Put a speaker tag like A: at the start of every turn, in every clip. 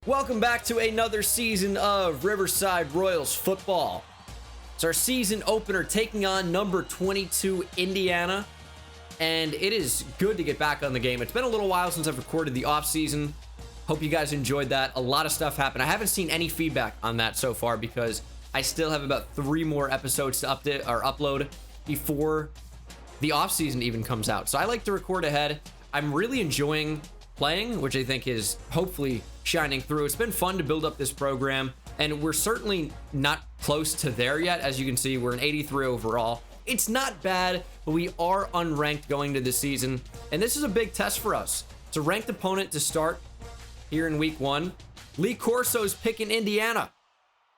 A: Welcome back to another season of Riverside Royals football. It's our season opener taking on number 22 Indiana, and it is good to get back on the game. It's been a little while since I've recorded the off season. Hope you guys enjoyed that. A lot of stuff happened. I haven't seen any feedback on that so far because I still have about 3 more episodes to update or upload before the off season even comes out. So I like to record ahead. I'm really enjoying playing, which I think is hopefully shining through. It's been fun to build up this program, and we're certainly not close to there yet. As you can see, we're an 83 overall. It's not bad, but we are unranked going to the season, and this is a big test for us. It's a ranked opponent to start here in week 1. Lee Corso's picking Indiana.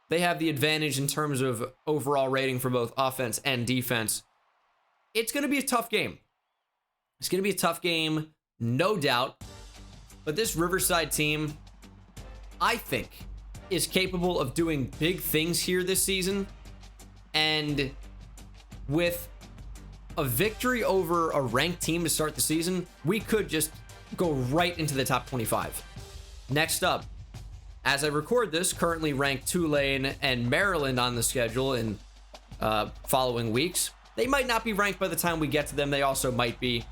A: They have the advantage in terms of overall rating for both offense and defense. It's going to be a tough game. It's going to be a tough game, no doubt. But this Riverside team, I think, is capable of doing big things here this season. And with a victory over a ranked team to start the season, we could just go right into the top 25. Next up, as I record this, currently ranked Tulane and Maryland on the schedule in following weeks. They might not be ranked by the time we get to them. They also might be.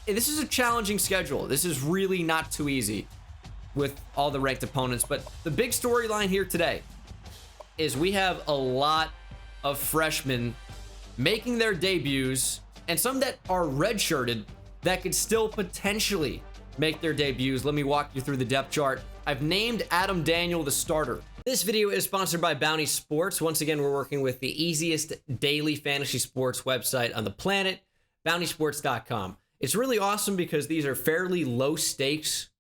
A: This is a challenging schedule. This is really not too easy with all the ranked opponents. But the big storyline here today is we have a lot of freshmen making their debuts, and some that are redshirted that could still potentially make their debuts. Let me walk you through the depth chart. I've named Adam Daniel the starter. This video is sponsored by Bounty Sports. Once again, we're working with the easiest daily fantasy sports website on the planet, bountysports.com. It's really awesome because these are fairly low stakes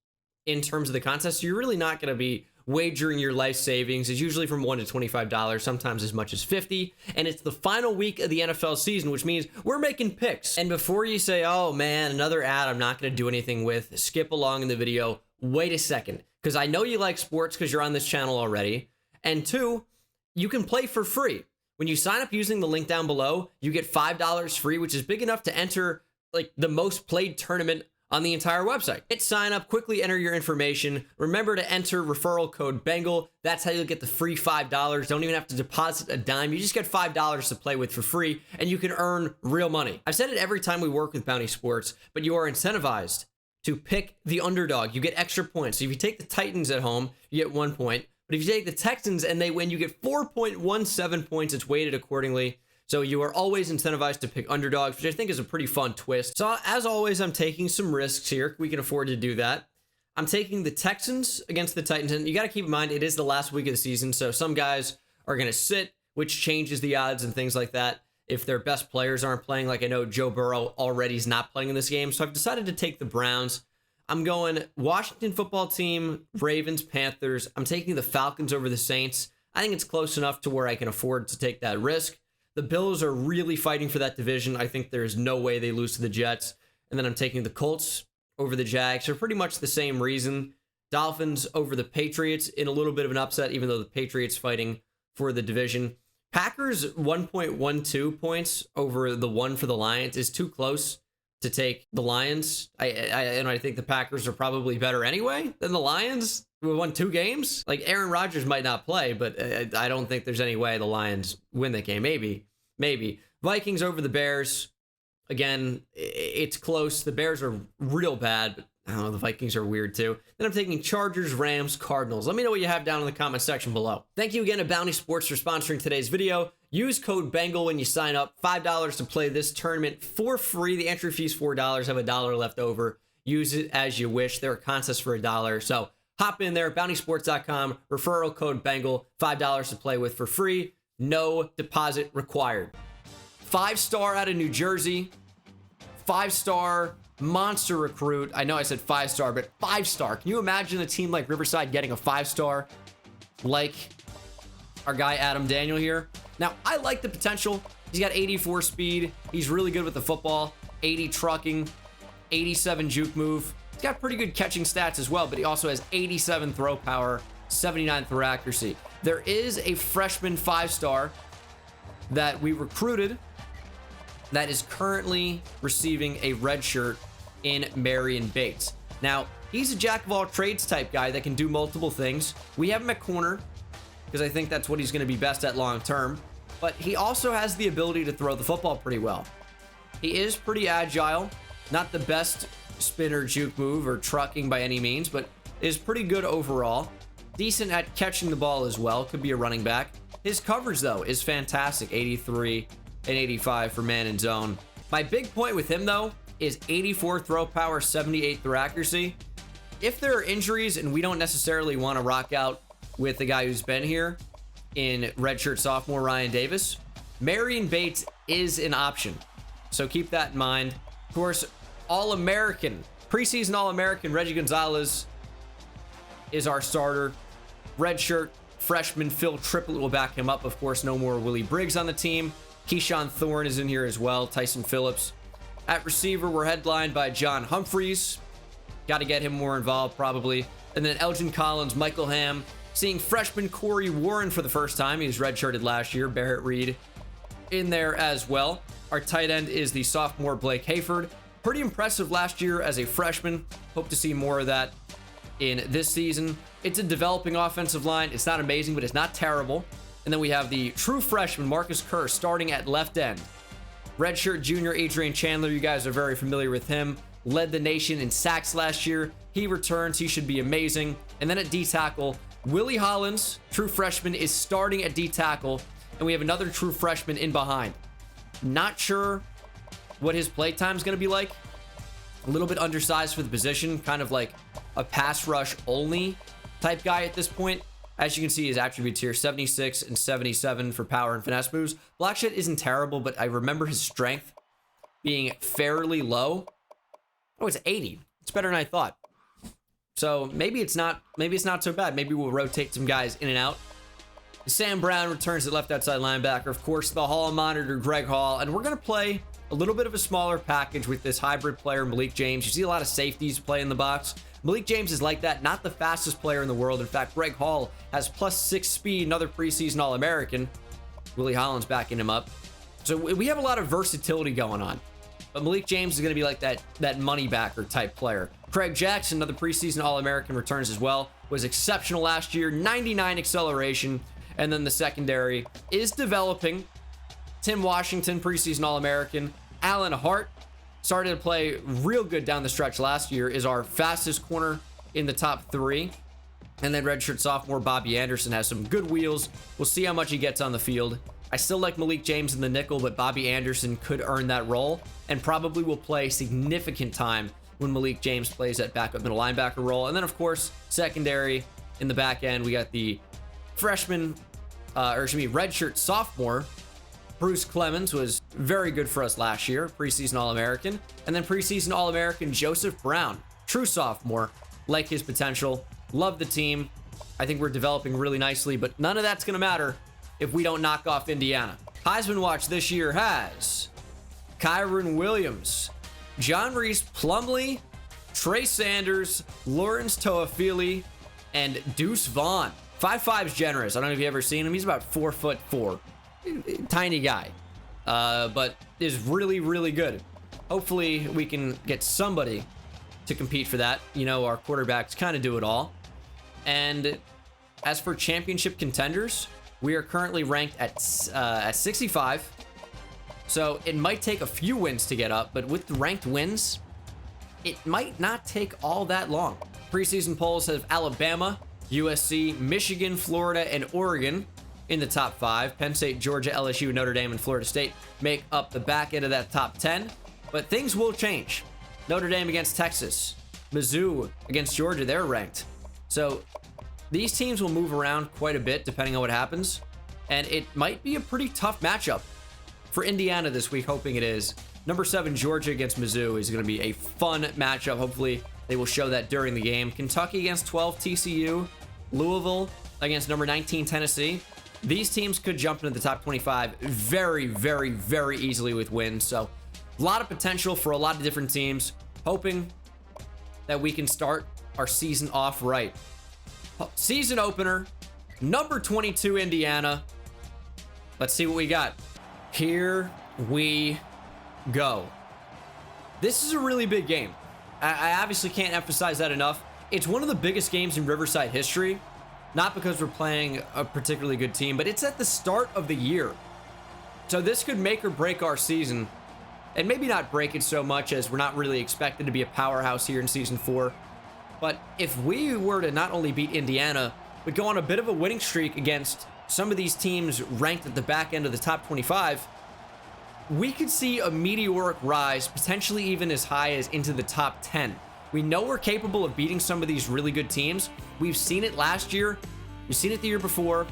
A: in terms of the contest. So you're really not going to be wagering your life savings. It's usually from $1 to $25, sometimes as much as $50. And it's the final week of the NFL season, which means we're making picks. And before you say, oh man, another ad I'm not going to do anything with, skip along in the video. Wait a second, because I know you like sports because you're on this channel already. And 2, you can play for free. When you sign up using the link down below, you get $5 free, which is big enough to enter like the most played tournament on the entire website. Hit sign up, quickly enter your information. Remember to enter referral code Bengal. That's how you'll get the free $5. Don't even have to deposit a dime. You just get $5 to play with for free, and you can earn real money. I've said it every time we work with Bounty Sports, but you are incentivized to pick the underdog. You get extra points. So if you take the Titans at home, you get 1 point. But if you take the Texans and they win, you get 4.17 points. It's weighted accordingly. So you are always incentivized to pick underdogs, which I think is a pretty fun twist. So as always, I'm taking some risks here. We can afford to do that. I'm taking the Texans against the Titans. And you got to keep in mind, it is the last week of the season. So some guys are going to sit, which changes the odds and things like that if their best players aren't playing. Like I know Joe Burrow already is not playing in this game. So I've decided to take the Browns. I'm going Washington football team, Ravens, Panthers. I'm taking the Falcons over the Saints. I think it's close enough to where I can afford to take that risk. The Bills are really fighting for that division. I think there's no way they lose to the Jets. And then I'm taking the Colts over the Jags for pretty much the same reason. Dolphins over the Patriots in a little bit of an upset, even though the Patriots fighting for the division. Packers 1.12 points over the 1 for the Lions is too close to take the Lions. I think the Packers are probably better anyway than the Lions. We won 2 games. Like Aaron Rodgers might not play, but I don't think there's any way the Lions win that game. Maybe. Vikings over the Bears. Again, it's close. The Bears are real bad, but I don't know, the Vikings are weird too. Then I'm taking Chargers, Rams, Cardinals. Let me know what you have down in the comment section below. Thank you again to Bounty Sports for sponsoring today's video. Use code Bengal when you sign up. $5 to play this tournament for free. The entry fee is $4. Have $1 left over. Use it as you wish. There are contests for $1. So hop in there, bountysports.com, referral code Bengal, $5 to play with for free. No deposit required. 5-star out of New Jersey. 5-star monster recruit. I know I said 5-star, but 5-star. Can you imagine a team like Riverside getting a 5-star like our guy Adam Daniel here? Now, I like the potential. He's got 84 speed. He's really good with the football. 80 trucking, 87 juke move. He's got pretty good catching stats as well, but he also has 87 throw power, 79 throw accuracy. There is a freshman 5-star that we recruited that is currently receiving a red shirt in Marion Bates. Now, He's a jack of all trades type guy that can do multiple things. We have him at corner because I think that's what he's going to be best at long term. But he also has the ability to throw the football pretty well. He is pretty agile, not the best spinner juke move or trucking by any means, but is pretty good overall. Decent at catching the ball as well, could be a running back. His coverage though is fantastic, 83 and 85 for man and zone. My big point with him though is 84 throw power, 78 throw accuracy. If there are injuries and we don't necessarily want to rock out with the guy who's been here in redshirt sophomore Ryan Davis, Marion Bates is an option. So keep that in mind. Of course, All-American, preseason All-American Reggie Gonzalez is our starter. Redshirt freshman Phil Triplett will back him up. Of course, no more Willie Briggs on the team. Keyshawn Thorne is in here as well. Tyson Phillips. At receiver, we're headlined by John Humphreys. Got to get him more involved, probably. And then Elgin Collins, Michael Ham. Seeing freshman Corey Warren for the first time. He was redshirted last year. Barrett Reed in there as well. Our tight end is the sophomore Blake Hayford. Pretty impressive last year as a freshman. Hope to see more of that in this season. It's a developing offensive line. It's not amazing, but it's not terrible. And then we have the true freshman, Marcus Kerr, starting at left end. Redshirt junior Adrian Chandler, you guys are very familiar with him. Led the nation in sacks last year. He returns. He should be amazing. And then at D tackle, Willie Hollins, true freshman, is starting at D tackle. And we have another true freshman in behind. Not sure what his play time is going to be like. A little bit undersized for the position, kind of like a pass rush only type guy at this point. As you can see, his attributes here, 76 and 77 for power and finesse moves. Blackshed isn't terrible, but I remember his strength being fairly low. Oh, it's 80. It's better than I thought. So maybe it's not so bad. Maybe we'll rotate some guys in and out. Sam Brown returns at left outside linebacker. Of course, the Hall monitor, Greg Hall. And we're going to play a little bit of a smaller package with this hybrid player, Malik James. You see a lot of safeties play in the box. Malik James is like that, not the fastest player in the world. In fact, Greg Hall has +6 speed, another preseason All-American. Willie Hollins backing him up. So we have a lot of versatility going on. But Malik James is going to be like that money backer type player. Craig Jackson, another preseason All-American, returns as well. Was exceptional last year, 99 acceleration. And then the secondary is developing. Tim Washington, preseason All-American. Alan Hart started to play real good down the stretch last year, is our fastest corner in the top 3. And then redshirt sophomore Bobby Anderson has some good wheels. We'll see how much he gets on the field. I still like Malik James in the nickel, but Bobby Anderson could earn that role and probably will play significant time when Malik James plays that backup middle linebacker role. And then, of course, secondary in the back end, we got the freshman, redshirt sophomore Bruce Clemens was very good for us last year, preseason All-American. And then preseason All-American Joseph Brown, true sophomore, like his potential. Love the team. I think we're developing really nicely, but none of that's going to matter if we don't knock off Indiana. Heisman watch this year has Kyron Williams, John Reese Plumlee, Trey Sanders, Lawrence Toafili, and Deuce Vaughn. 5'5's generous. I don't know if you've ever seen him. He's about 4'4". Tiny guy, but is really, really good. Hopefully we can get somebody to compete for that. You know, our quarterbacks kind of do it all. And as for championship contenders, we are currently ranked at 65. So it might take a few wins to get up, but with the ranked wins, it might not take all that long. Preseason polls have Alabama, USC, Michigan, Florida, and Oregon in the top 5. Penn State, Georgia, LSU, Notre Dame, and Florida State make up the back end of that top 10. But things will change. Notre Dame against Texas. Mizzou against Georgia, they're ranked. So these teams will move around quite a bit depending on what happens. And it might be a pretty tough matchup for Indiana this week, hoping it is. Number 7, Georgia against Mizzou is going to be a fun matchup. Hopefully they will show that during the game. Kentucky against 12, TCU. Louisville against number 19, Tennessee. These teams could jump into the top 25 very, very, very easily with wins. So a lot of potential for a lot of different teams. Hoping that we can start our season off right. Season opener, number 22, Indiana. Let's see what we got. Here we go. This is a really big game. I obviously can't emphasize that enough. It's one of the biggest games in Riverside history, not because we're playing a particularly good team, but it's at the start of the year. So this could make or break our season, and maybe not break it so much as we're not really expected to be a powerhouse here in Season 4. But if we were to not only beat Indiana, but go on a bit of a winning streak against some of these teams ranked at the back end of the top 25, we could see a meteoric rise, potentially even as high as into the top 10. We know we're capable of beating some of these really good teams. We've seen it last year. We've seen it the year before.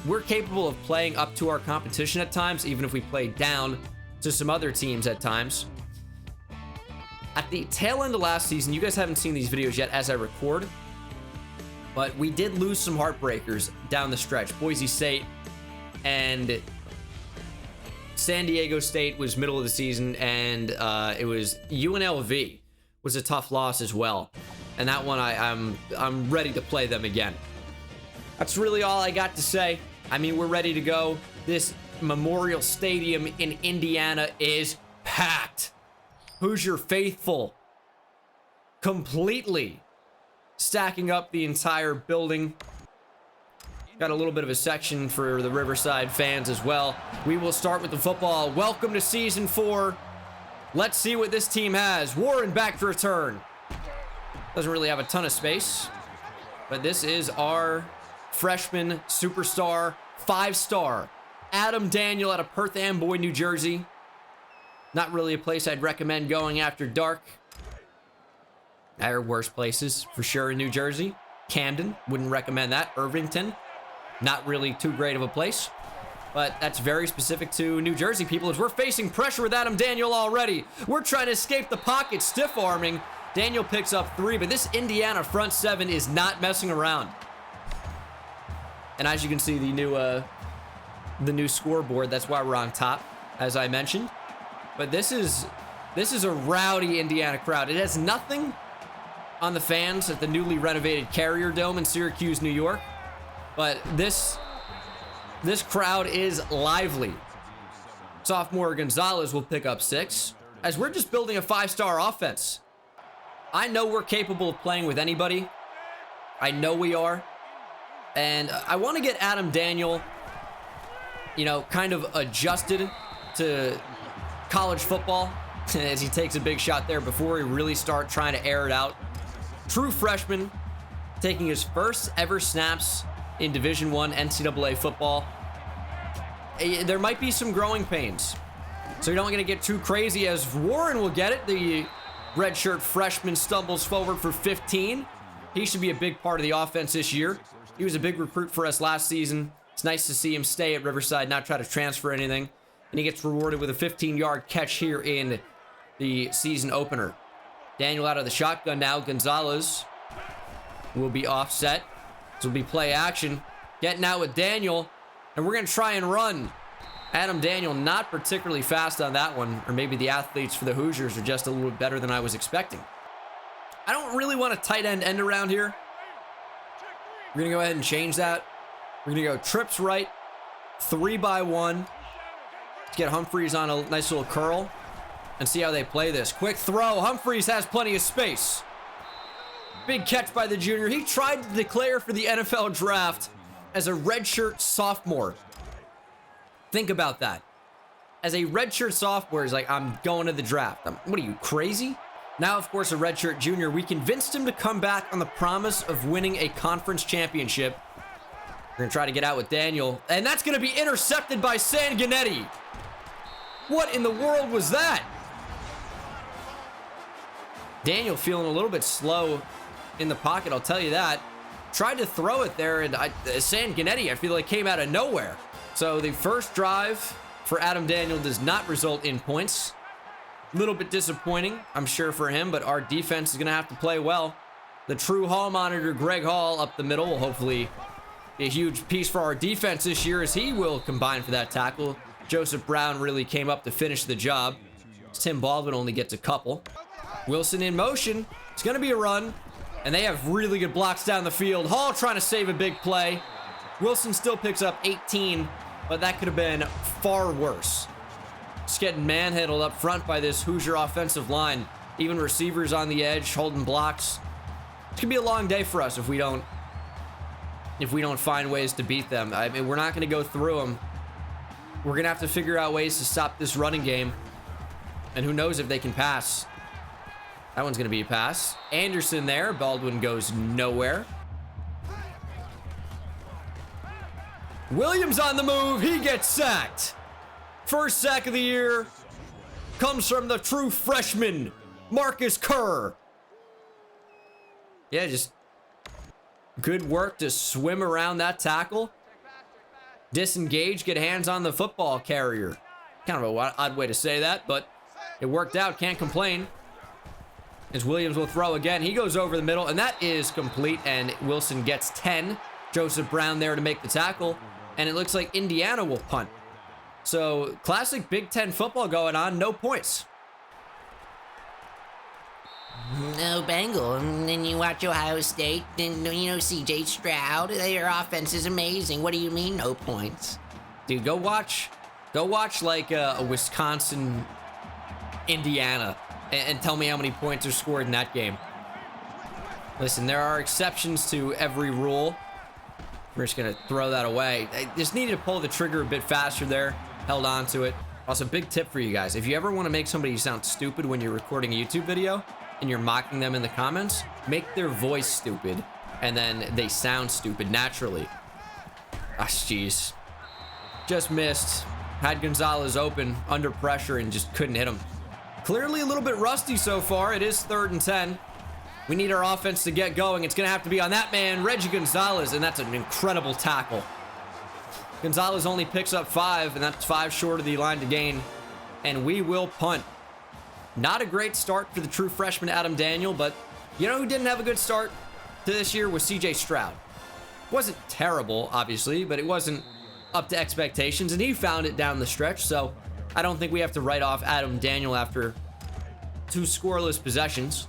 A: We're capable of playing up to our competition at times, even if we play down to some other teams at times. At the tail end of last season, you guys haven't seen these videos yet as I record, but we did lose some heartbreakers down the stretch. Boise State and San Diego State was middle of the season, and it was UNLV was a tough loss as well. And that one, I'm ready to play them again. That's really all I got to say. I mean, we're ready to go. This Memorial Stadium in Indiana is packed. Hoosier faithful completely stacking up the entire building. Got a little bit of a section for the Riverside fans as well. We will start with the football. Welcome to Season 4. Let's see what this team has. Warren back to return. Doesn't really have a ton of space, but this is our freshman superstar, 5-star, Adam Daniel out of Perth Amboy, New Jersey. Not really a place I'd recommend going after dark. There are worse places for sure in New Jersey. Camden, wouldn't recommend that. Irvington, not really too great of a place. But that's very specific to New Jersey people, as we're facing pressure with Adam Daniel already. We're trying to escape the pocket, stiff arming. Daniel picks up 3, but this Indiana front 7 is not messing around. And as you can see, the new scoreboard, that's why we're on top, as I mentioned. But this is a rowdy Indiana crowd. It has nothing on the fans at the newly renovated Carrier Dome in Syracuse, New York. But this crowd is lively. Sophomore Gonzalez will pick up 6, as we're just building a 5-star offense. I know we're capable of playing with anybody. I know we are. And I want to get Adam Daniel, kind of adjusted to college football as he takes a big shot there before we really start trying to air it out. True freshman, taking his first ever snaps in Division I NCAA football. There might be some growing pains, so you don't want to get too crazy, as Warren will get it. The redshirt freshman stumbles forward for 15. He should be a big part of the offense this year. He was a big recruit for us last season. It's nice to see him stay at Riverside, not try to transfer anything. And he gets rewarded with a 15-yard catch here in the season opener. Daniel out of the shotgun now. Gonzalez will be offset. This will be play action. Getting out with Daniel, and we're going to try and run. Adam Daniel not particularly fast on that one, or maybe the athletes for the Hoosiers are just a little bit better than I was expecting. I don't really want a tight end around here. We're going to go ahead and change that. We're going to go trips right, 3x1. Let's get Humphreys on a nice little curl and see how they play this. Quick throw. Humphreys has plenty of space. Big catch by the junior. He tried to declare for the NFL draft as a redshirt sophomore. Think about that. As a redshirt sophomore, he's like, I'm going to the draft. What are you, crazy? Now, of course, a redshirt junior, we convinced him to come back on the promise of winning a conference championship. We're going to try to get out with Daniel, and that's going to be intercepted by Sanguinetti. What in the world was that? Daniel feeling a little bit slow in the pocket, I'll tell you that. Tried to throw it there, and Sanguinetti, I feel like, came out of nowhere. So the first drive for Adam Daniel does not result in points. A little bit disappointing, I'm sure, for him, but our defense is going to have to play well. The true hall monitor, Greg Hall, up the middle, will hopefully be a huge piece for our defense this year, as he will combine for that tackle. Joseph Brown really came up to finish the job. Tim Baldwin only gets a couple. Wilson in motion. It's going to be a run, and they have really good blocks down the field. Hall trying to save a big play. Wilson still picks up 18, but that could have been far worse. Just getting manhandled up front by this Hoosier offensive line. even receivers on the edge holding blocks. It's gonna be a long day for us if we don't find ways to beat them. I mean, we're not gonna go through them. We're gonna have to figure out ways to stop this running game, and who knows if they can pass. That one's gonna be a pass. Anderson there. Baldwin goes nowhere. Williams on the move. He gets sacked. First sack of the year comes from the true freshman, Marcus Kerr. Yeah, just good work to swim around that tackle. Disengage, get hands on the football carrier. Kind of an odd way to say that, but it worked out. Can't complain. As Williams will throw again. He goes over the middle, and that is complete, and Wilson gets 10. Joseph Brown there to make the tackle, and it looks like Indiana will punt. So, classic Big Ten football going on, no points.
B: No, Bengal. And then you watch Ohio State, then, you know, C.J. Stroud. Their offense is amazing. What do you mean, no points?
A: Dude, go watch like a Wisconsin, Indiana, and tell me how many points are scored in that game. Listen, there are exceptions to every rule. We're just gonna throw that away. I just needed to pull the trigger a bit faster there. Held on to it. Also, big tip for you guys. If you ever want to make somebody sound stupid when you're recording a YouTube video and you're mocking them in the comments, make their voice stupid and then they sound stupid naturally. Ah, jeez. Just missed. Had Gonzalez open under pressure and just couldn't hit him. Clearly a little bit rusty so far. It is 3rd and 10. We need our offense to get going. It's going to have to be on that man, Reggie Gonzalez, and that's an incredible tackle. Gonzalez only picks up 5, and that's 5 short of the line to gain, and we will punt. Not a great start for the true freshman Adam Daniel, but you know who didn't have a good start to this year was C.J. Stroud. Wasn't terrible, obviously, but it wasn't up to expectations, and he found it down the stretch, so I don't think we have to write off Adam Daniel after 2 scoreless possessions.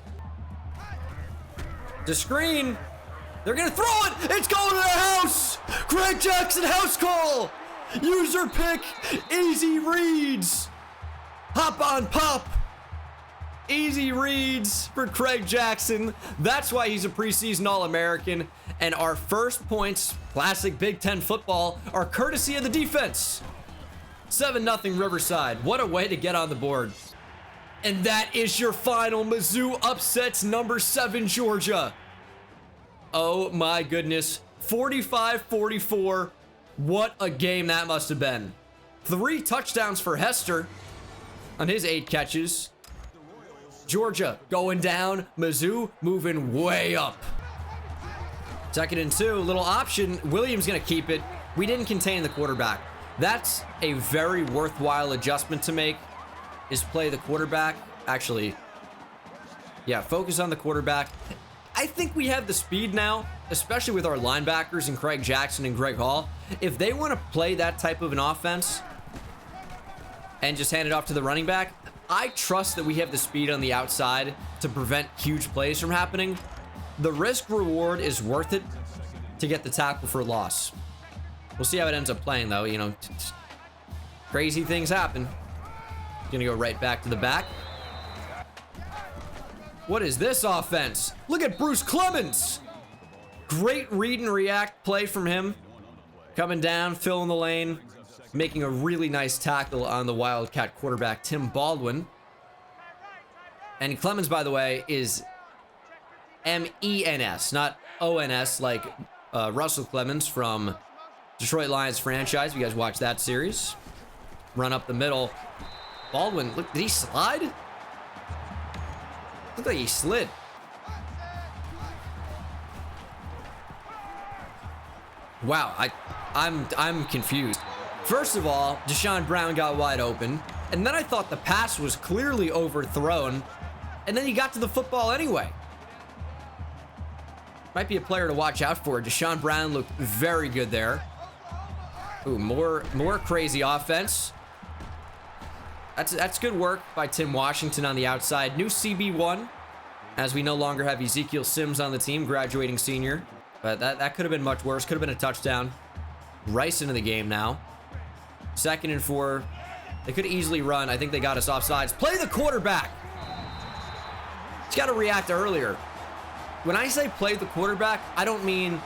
A: The screen. They're going to throw it. It's going to the house. Craig Jackson house call. User pick. Easy reads. Hop on pop. Easy reads for Craig Jackson. That's why he's a preseason All-American. And our first points, classic Big Ten football, are courtesy of the defense. 7-0 Riverside. What a way to get on the board. And that is your final. Mizzou upsets number 7 Georgia. Oh my goodness. 45-44. What a game that must have been. 3 touchdowns for Hester on his 8 catches. Georgia going down. Mizzou moving way up. 2nd and 2. Little option. Williams going to keep it. We didn't contain the quarterback. That's a very worthwhile adjustment to make, is play the quarterback. Actually, yeah, focus on the quarterback. I think we have the speed now, especially with our linebackers and Craig Jackson and Greg Hall. If they want to play that type of an offense and just hand it off to the running back, I trust that we have the speed on the outside to prevent huge plays from happening. The risk reward is worth it to get the tackle for loss. We'll see how it ends up playing, though. You know, crazy things happen. Gonna go right back to the back. What is this offense? Look at Bruce Clemens. Great read and react play from him. Coming down, filling the lane, making a really nice tackle on the Wildcat quarterback, Tim Baldwin. And Clemens, by the way, is M-E-N-S, not O-N-S, like Russell Clemens from Detroit Lions franchise. You guys watch that series. Run up the middle. Baldwin, look, did he slide? Looked like he slid. Wow, I'm confused. First of all, Deshaun Brown got wide open, and then I thought the pass was clearly overthrown, and then he got to the football anyway. Might be a player to watch out for. Deshaun Brown looked very good there. Ooh, more crazy offense. That's good work by Tim Washington on the outside. New CB1, as we no longer have Ezekiel Sims on the team, graduating senior. But that could have been much worse. Could have been a touchdown. Rice into the game now. 2nd and 4. They could easily run. I think they got us offsides. Play the quarterback. He's got to react earlier. When I say play the quarterback, I don't mean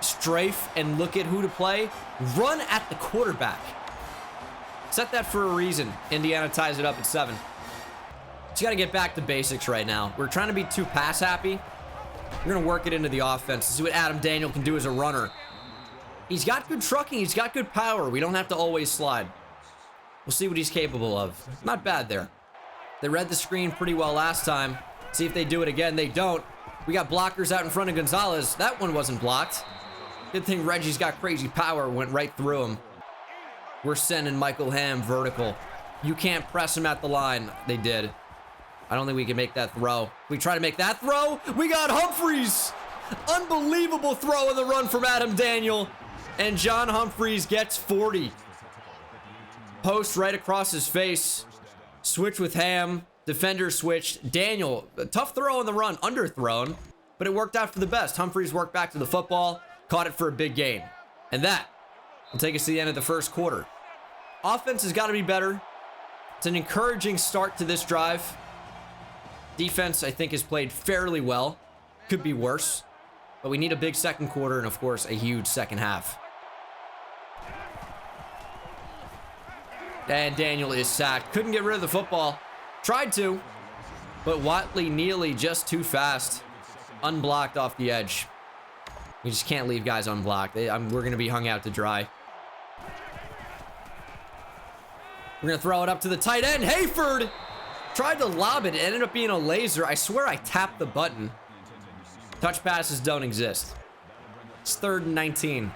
A: strafe and look at who to play. Run at the quarterback. Set that for a reason. Indiana ties it up at 7. Just got to get back to basics right now. We're trying to be too pass happy. We're going to work it into the offense to see what Adam Daniel can do as a runner. He's got good trucking. He's got good power. We don't have to always slide. We'll see what he's capable of. Not bad there. They read the screen pretty well last time. See if they do it again. They don't. We got blockers out in front of Gonzalez. That one wasn't blocked. Good thing Reggie's got crazy power. Went right through him. We're sending Michael Ham vertical. You can't press him at the line. They did. I don't think we can make that throw. We try to make that throw. We got Humphreys. Unbelievable throw in the run from Adam Daniel. And John Humphreys gets 40. Post right across his face. Switch with Ham. Defender switched. Daniel, a tough throw on the run. Underthrown. But it worked out for the best. Humphreys worked back to the football. Caught it for a big gain. And that will take us to the end of the first quarter. Offense has got to be better. It's an encouraging start to this drive. Defense, I think, has played fairly well. Could be worse. But we need a big second quarter and, of course, a huge second half. And Daniel is sacked. Couldn't get rid of the football. Tried to. But Watley Neely just too fast. Unblocked off the edge. We just can't leave guys unblocked. We're going to be hung out to dry. We're going to throw it up to the tight end. Hayford tried to lob it. It ended up being a laser. I swear I tapped the button. Touch passes don't exist. It's 3rd and 19.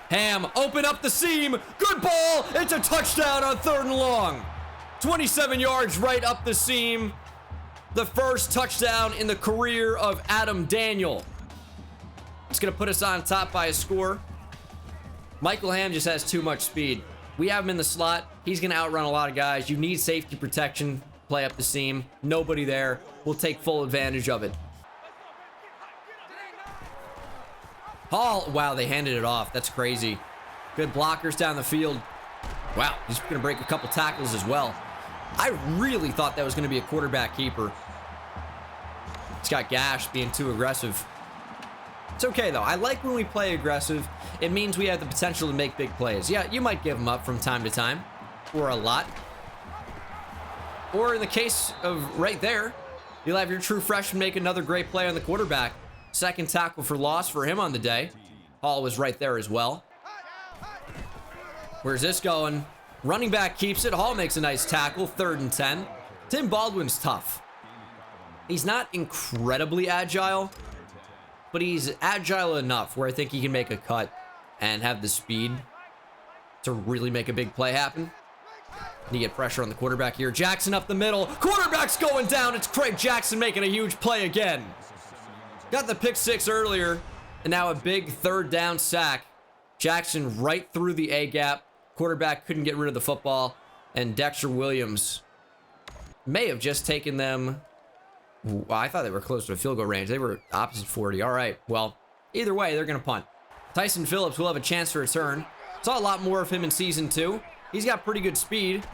A: Ham, open up the seam. Good ball. It's a touchdown on 3rd and long. 27 yards right up the seam. The first touchdown in the career of Adam Daniel. It's going to put us on top by a score. Michael Ham just has too much speed. We have him in the slot. He's going to outrun a lot of guys. You need safety protection. Play up the seam. Nobody there. We'll take full advantage of it. Hall. Wow, they handed it off. That's crazy. Good blockers down the field. Wow, he's going to break a couple tackles as well. I really thought that was going to be a quarterback keeper. It's got Gash being too aggressive. It's okay, though. I like when we play aggressive. It means we have the potential to make big plays. Yeah, you might give them up from time to time. Or a lot. Or in the case of right there, you'll have your true freshman make another great play on the quarterback. Second tackle for loss for him on the day. Hall was right there as well. Where's this going? Running back keeps it. Hall makes a nice tackle. 3rd and 10. Tim Baldwin's tough. He's not incredibly agile, but he's agile enough where I think he can make a cut and have the speed to really make a big play happen. You get pressure on the quarterback here. Jackson up the middle. Quarterback's going down. It's Craig Jackson making a huge play again. Got the pick 6 earlier, and now a big 3rd down sack. Jackson right through the A-gap. Quarterback couldn't get rid of the football, and Dexter Williams may have just taken them. Well, I thought they were close to the field goal range. They were opposite 40. All right, well, either way, they're going to punt. Tyson Phillips will have a chance to return. Saw a lot more of him in Season 2. He's got pretty good speed.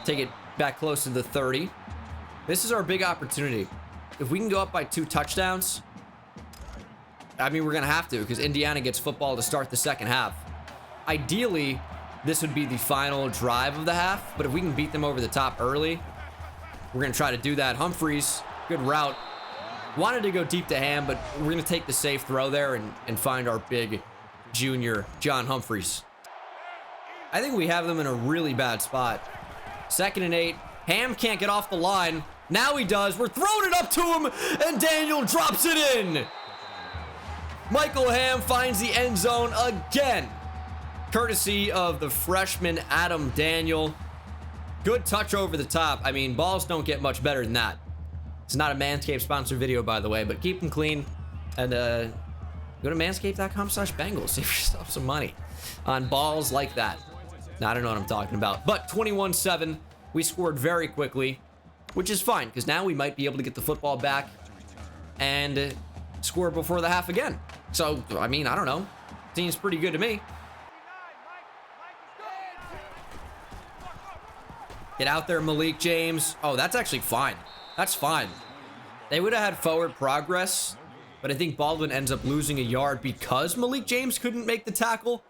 A: Take it back close to the 30. This is our big opportunity. If we can go up by 2 touchdowns, I mean, we're going to have to because Indiana gets football to start the second half. Ideally, this would be the final drive of the half, but if we can beat them over the top early, we're going to try to do that. Humphreys, good route. Wanted to go deep to Ham, but we're going to take the safe throw there and find our big junior, John Humphreys. I think we have them in a really bad spot. 2nd and 8. Ham can't get off the line. Now he does. We're throwing it up to him, and Daniel drops it in. Michael Ham finds the end zone again, courtesy of the freshman Adam Daniel. Good touch over the top. I mean, balls don't get much better than that. It's not a Manscaped sponsored video, by the way, but keep them clean. And go to manscaped.com/Bengals. Save yourself some money on balls like that. Now, I don't know what I'm talking about. But 21-7, we scored very quickly, which is fine, because now we might be able to get the football back and score before the half again. So, I mean, I don't know. Seems pretty good to me. Get out there, Malik James. Oh, that's actually fine. That's fine. They would have had forward progress, but I think Baldwin ends up losing a yard because Malik James couldn't make the tackle.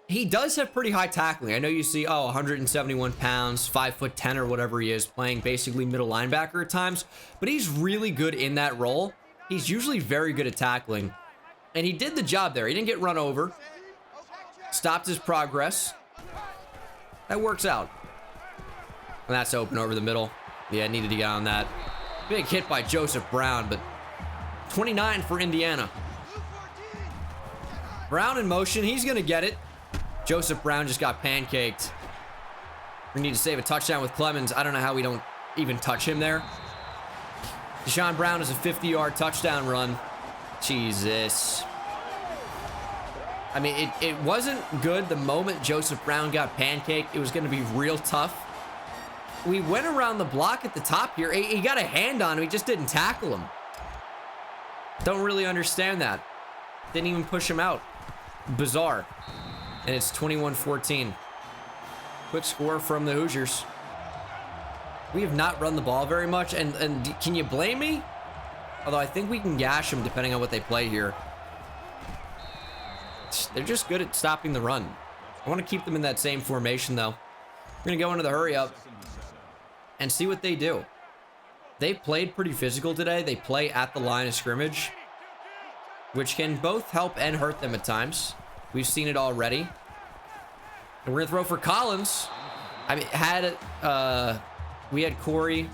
A: He does have pretty high tackling. I know you see, 171 pounds, 5'10" or whatever he is, playing basically middle linebacker at times, but he's really good in that role. He's usually very good at tackling, and he did the job there. He didn't get run over, stopped his progress. That works out. And that's open over the middle. Yeah, needed to get on that. Big hit by Joseph Brown, but 29 for Indiana. Brown in motion. He's going to get it. Joseph Brown just got pancaked. We need to save a touchdown with Clemens. I don't know how we don't even touch him there. Deshaun Brown is a 50-yard touchdown run. Jesus. I mean, it wasn't good the moment Joseph Brown got pancaked. It was going to be real tough. We went around the block at the top here. He got a hand on him. He just didn't tackle him. Don't really understand that. Didn't even push him out. Bizarre. And it's 21-14. Quick score from the Hoosiers. We have not run the ball very much. And can you blame me? Although I think we can gash them depending on what they play here. They're just good at stopping the run. I want to keep them in that same formation, though. We're going to go into the hurry up and see what they do. They played pretty physical today. They play at the line of scrimmage, which can both help and hurt them at times. We've seen it already. And we're going to throw for Collins. I mean, we had Corey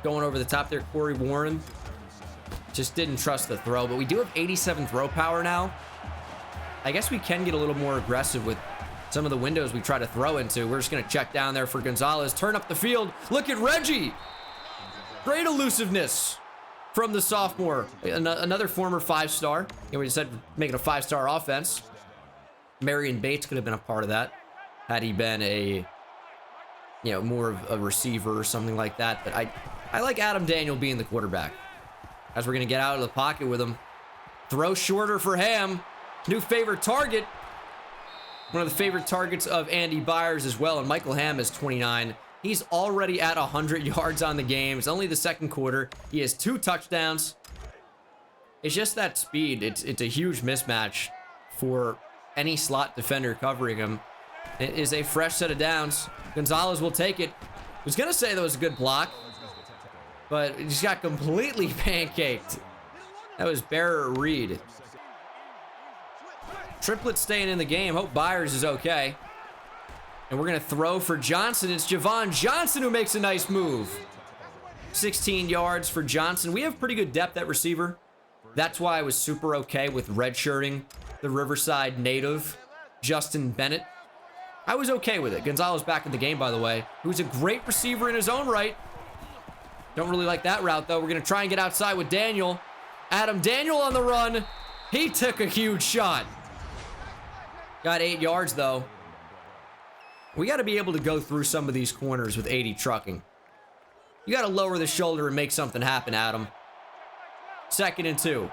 A: going over the top there, Corey Warren. Just didn't trust the throw, but we do have 87 throw power now. I guess we can get a little more aggressive with some of the windows we try to throw into. We're just going to check down there for Gonzalez. Turn up the field. Look at Reggie. Great elusiveness from the sophomore. Another former 5-star. We just said making a 5-star offense. Marion Bates could have been a part of that had he been a, more of a receiver or something like that. But I like Adam Daniel being the quarterback. As we're going to get out of the pocket with him. Throw shorter for Ham. New favorite target. One of the favorite targets of Andy Byers as well. And Michael Ham is 29. He's already at 100 yards on the game. It's only the second quarter. He has 2 touchdowns. It's just that speed. It's a huge mismatch for any slot defender covering him. It is a fresh set of downs. Gonzalez will take it. I was going to say that was a good block, but he just got completely pancaked. That was Bearer Reed. Triplet staying in the game. Hope Byers is okay. And we're going to throw for Johnson. It's Javon Johnson who makes a nice move. 16 yards for Johnson. We have pretty good depth at receiver. That's why I was super okay with redshirting the Riverside native, Justin Bennett. I was okay with it. Gonzalez back in the game, by the way. Who's a great receiver in his own right. Don't really like that route, though. We're going to try and get outside with Daniel. Adam Daniel on the run. He took a huge shot. Got 8 yards, though. We got to be able to go through some of these corners with 80 trucking. You got to lower the shoulder and make something happen, Adam. 2nd and 2.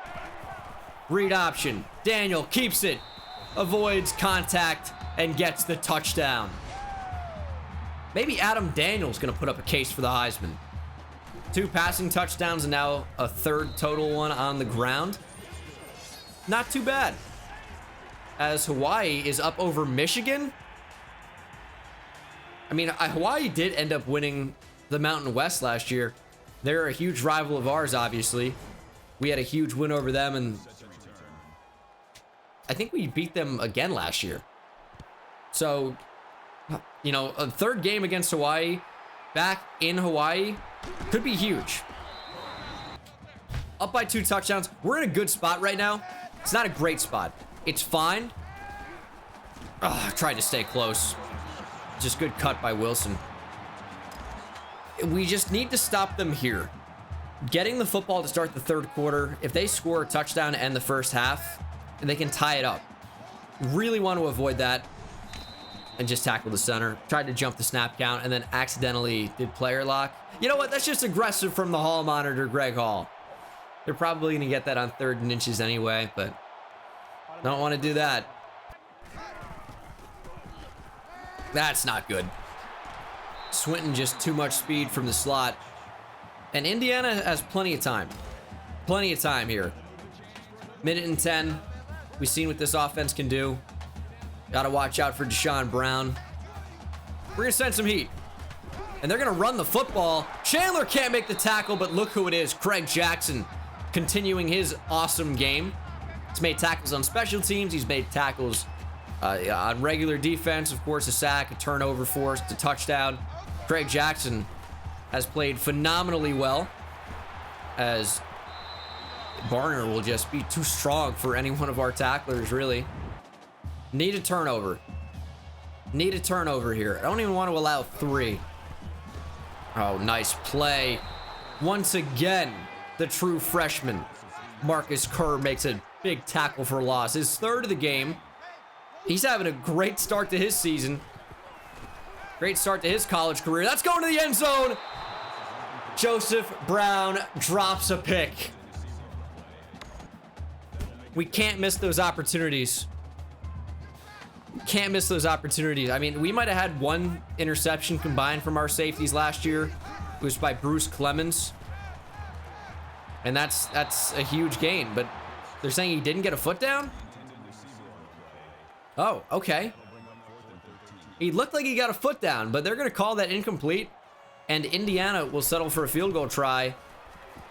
A: Read option. Daniel keeps it. Avoids contact and gets the touchdown. Maybe Adam Daniel's going to put up a case for the Heisman. 2 passing touchdowns and now a 3rd total one on the ground. Not too bad. As Hawaii is up over Michigan. I mean, Hawaii did end up winning the Mountain West last year. They're a huge rival of ours, obviously. We had a huge win over them, and I think we beat them again last year. So, a 3rd game against Hawaii, back in Hawaii, could be huge. Up by 2 touchdowns. We're in a good spot right now. It's not a great spot. It's fine. I tried to stay close. Just good cut by Wilson. We just need to stop them here. Getting the football to start the 3rd quarter. If they score a touchdown to end the first half, they can tie it up. Really want to avoid that. And just tackle the center. Tried to jump the snap count and then accidentally did player lock. You know what? That's just aggressive from the hall monitor, Greg Hall. They're probably going to get that on 3rd and inches anyway, but don't want to do that. That's not good. Swinton just too much speed from the slot. And Indiana has plenty of time. Plenty of time here. Minute and 10. We've seen what this offense can do. Gotta watch out for Deshaun Brown. We're gonna send some heat. And they're gonna run the football. Chandler can't make the tackle, but look who it is. Craig Jackson continuing his awesome game. He's made tackles on special teams. He's made tackles on regular defense. Of course, a sack, a turnover forced, a touchdown. Craig Jackson has played phenomenally well, as Barner will just be too strong for any one of our tacklers, really. Need a turnover. Need a turnover here. I don't even want to allow 3. Oh, nice play. Once again, the true freshman, Marcus Kerr, makes a big tackle for loss. His 3rd of the game. He's having a great start to his season. Great start to his college career. That's going to the end zone. Joseph Brown drops a pick. We can't miss those opportunities. Can't miss those opportunities. I mean, we might have had 1 interception combined from our safeties last year. It was by Bruce Clemens. And that's a huge gain. But they're saying he didn't get a foot down? Oh, okay. He looked like he got a foot down, but they're going to call that incomplete. And Indiana will settle for a field goal try.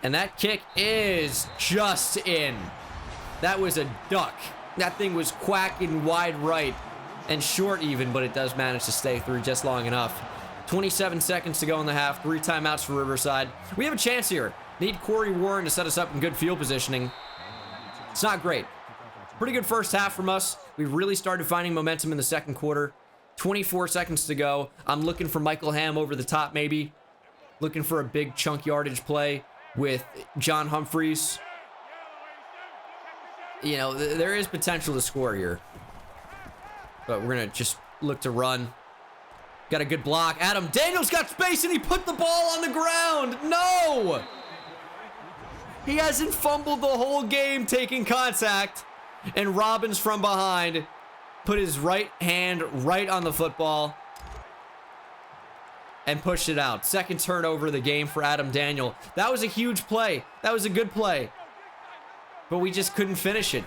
A: And that kick is just in. That was a duck. That thing was quacking wide right and short even, but it does manage to stay through just long enough. 27 seconds to go in the half. 3 timeouts for Riverside. We have a chance here. Need Corey Warren to set us up in good field positioning. It's not great. Pretty good first half from us. We really started finding momentum in the second quarter. 24 seconds to go. I'm looking for Michael Ham over the top, maybe. Looking for a big chunk yardage play with John Humphreys. You know, there is potential to score here. But we're going to just look to run. Got a good block. Adam Daniels got space and he put the ball on the ground. No! He hasn't fumbled the whole game taking contact. And Robbins from behind put his right hand right on the football and pushed it out. Second turnover of the game for Adam Daniel. That was a huge play. That was a good play. But we just couldn't finish it.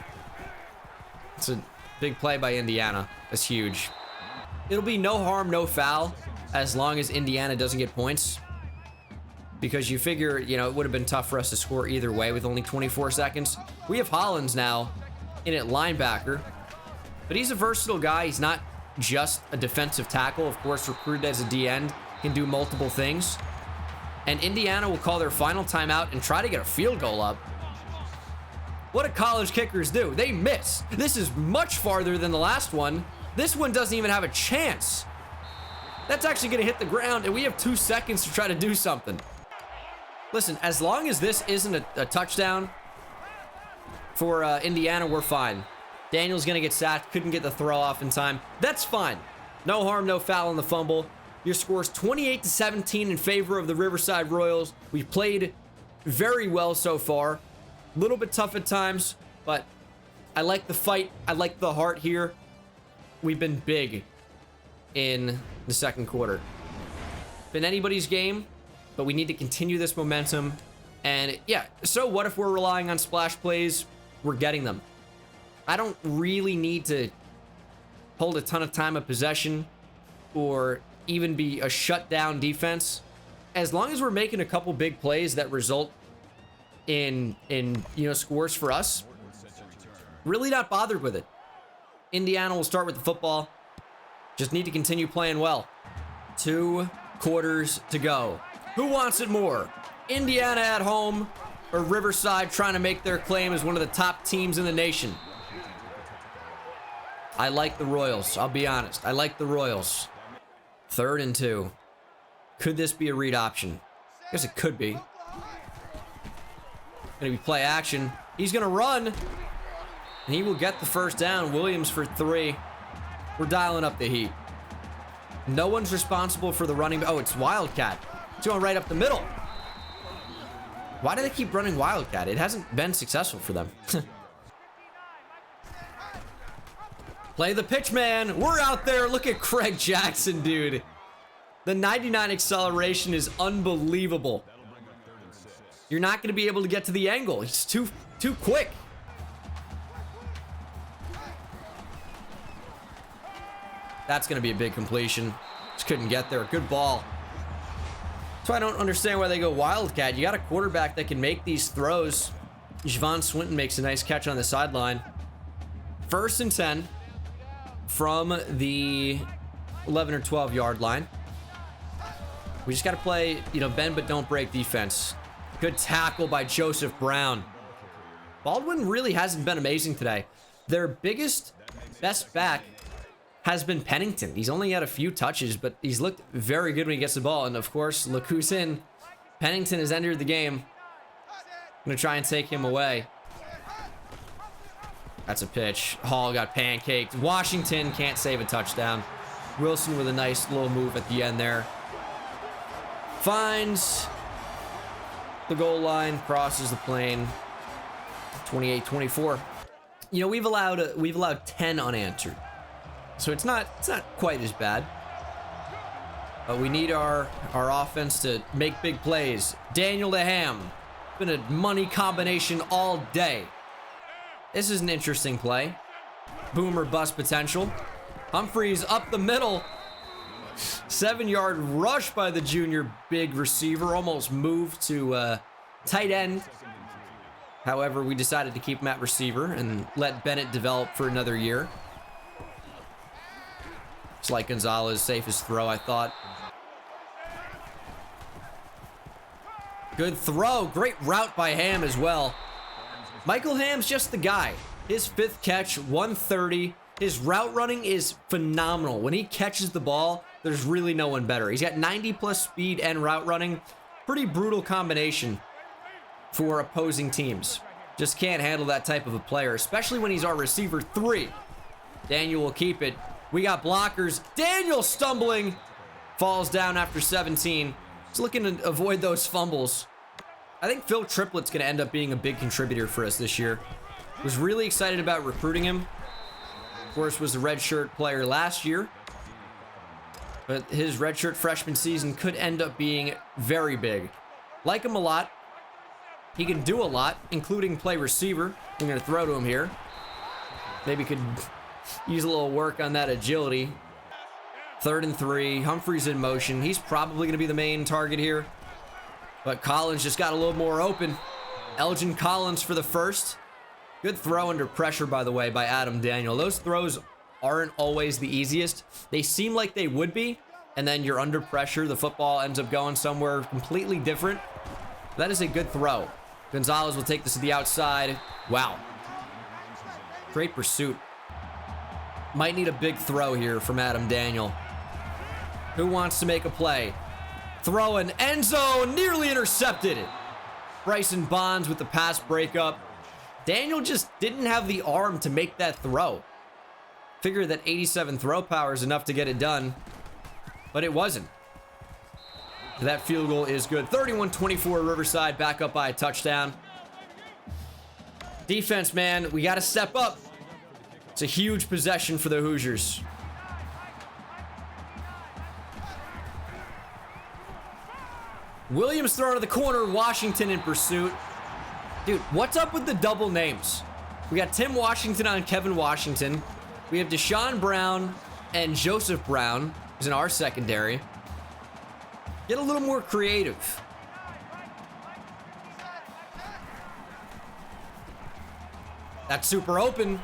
A: It's a big play by Indiana. That's huge. It'll be no harm, no foul as long as Indiana doesn't get points. Because you figure, you know, it would have been tough for us to score either way with only 24 seconds. We have Hollins now in at linebacker. But he's a versatile guy. He's not just a defensive tackle. Of course, recruited as a D-end. Can do multiple things. And Indiana will call their final timeout and try to get a field goal up. What do college kickers do? They miss. This is much farther than the last one. This one doesn't even have a chance. That's actually going to hit the ground, and we have 2 seconds to try to do something. Listen, as long as this isn't a touchdown for Indiana, we're fine. Daniel's going to get sacked. Couldn't get the throw off in time. That's fine. No harm, no foul on the fumble. Your score's 28-17 in favor of the Riverside Royals. We've played very well so far. A little bit tough at times, but I like the fight. I like the heart here. We've been big in the second quarter. Been anybody's game, but we need to continue this momentum. And yeah, so what if we're relying on splash plays? We're getting them. I don't really need to hold a ton of time of possession or even be a shutdown defense. As long as we're making a couple big plays that result in scores for us, really not bothered with it. Indiana will start with the football. Just need to continue playing well. 2 quarters to go. Who wants it more? Indiana at home or Riverside trying to make their claim as one of the top teams in the nation? I like the Royals. I'll be honest. I like the Royals. 3rd and 2. Could this be a read option? I guess it could be. Gonna be play action. He's gonna run. And he will get the first down. Williams for 3. We're dialing up the heat. No one's responsible for the running. Oh, it's Wildcat. It's going right up the middle. Why do they keep running Wildcat? It hasn't been successful for them. Play the pitch, man. We're out there. Look at Craig Jackson, dude. The 99 acceleration is unbelievable. You're not going to be able to get to the angle. He's too quick. That's going to be a big completion. Just couldn't get there. Good ball. That's why I don't understand why they go Wildcat. You got a quarterback that can make these throws. Javon Swinton makes a nice catch on the sideline. 1st and 10 from the 11 or 12 yard line. We just got to play, bend but don't break defense. Good tackle by Joseph Brown. Baldwin really hasn't been amazing today. Their best back has been Pennington. He's only had a few touches, but he's looked very good when he gets the ball. And of course, look who's in. Pennington has entered the game. I'm gonna try and take him away. That's a pitch. Hall got pancaked. Washington can't save a touchdown. Wilson with a nice little move at the end there. Finds the goal line, crosses the plane. 28-24. We've allowed 10 unanswered. So it's not quite as bad. But we need our offense to make big plays. Daniel DeHam. Been a money combination all day. This is an interesting play. Boomer bust potential. Humphreys up the middle. 7-yard rush by the junior big receiver. Almost moved to tight end. However, we decided to keep him at receiver and let Bennett develop for another year. It's like Gonzalez's safest throw, I thought. Good throw. Great route by Ham as well. Michael Ham's just the guy. His 5th catch, 130. His route running is phenomenal. When he catches the ball, there's really no one better. He's got 90-plus speed and route running. Pretty brutal combination for opposing teams. Just can't handle that type of a player, especially when he's our receiver 3. Daniel will keep it. We got blockers. Daniel stumbling. Falls down after 17. He's looking to avoid those fumbles. I think Phil Triplett's going to end up being a big contributor for us this year. Was really excited about recruiting him. Of course, was a redshirt player last year. But his redshirt freshman season could end up being very big. Like him a lot. He can do a lot, including play receiver. I'm going to throw to him here. Maybe could use a little work on that agility. 3rd and 3. Humphreys in motion. He's probably going to be the main target here. But Collins just got a little more open. Elgin Collins for the first. Good throw under pressure, by the way, by Adam Daniel. Those throws aren't always the easiest. They seem like they would be. And then you're under pressure. The football ends up going somewhere completely different. That is a good throw. Gonzalez will take this to the outside. Wow. Great pursuit. Might need a big throw here from Adam Daniel. Who wants to make a play? Throw in end zone, nearly intercepted. Bryson Bonds with the pass breakup. Daniel just didn't have the arm to make that throw. Figure that 87 throw power is enough to get it done, but it wasn't. That field goal is good. 31-24 Riverside, back up by a touchdown. Defense, man, we got to step up. It's a huge possession for the Hoosiers. Williams thrown to the corner. Washington in pursuit. Dude, what's up with the double names? We got Tim Washington on Kevin Washington. We have Deshaun Brown and Joseph Brown, who's in our secondary. Get a little more creative. That's super open,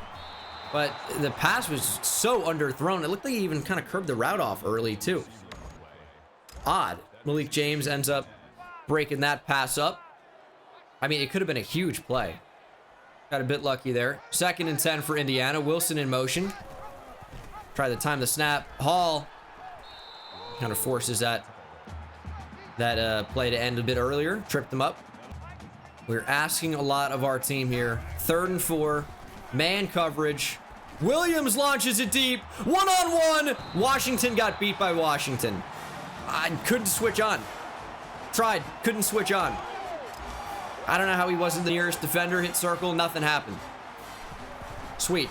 A: but the pass was so underthrown. It looked like he even kind of curved the route off early, too. Odd. Malik James ends up breaking that pass up. I mean, it could have been a huge play. Got a bit lucky there. 2nd and 10 for Indiana. Wilson in motion. Try to time the snap. Hall kind of forces that play to end a bit earlier. Tripped them up. We're asking a lot of our team here. 3rd and 4. Man coverage. Williams launches it deep. One-on-one. Washington got beat by Washington. I couldn't switch on. Tried. Couldn't switch on. I don't know how he wasn't the nearest defender. Hit circle. Nothing happened. Sweet.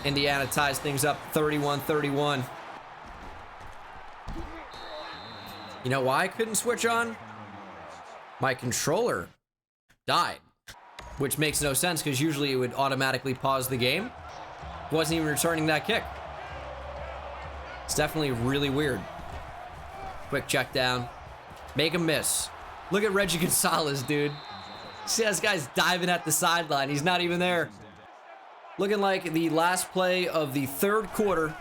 A: Indiana ties things up 31-31. You know why I couldn't switch on? My controller died, which makes no sense because usually it would automatically pause the game. Wasn't even returning that kick. It's definitely really weird. Quick check down. Make a miss. Look at Reggie Gonzalez, dude. See, this guy's diving at the sideline. He's not even there. Looking like the last play of the third quarter.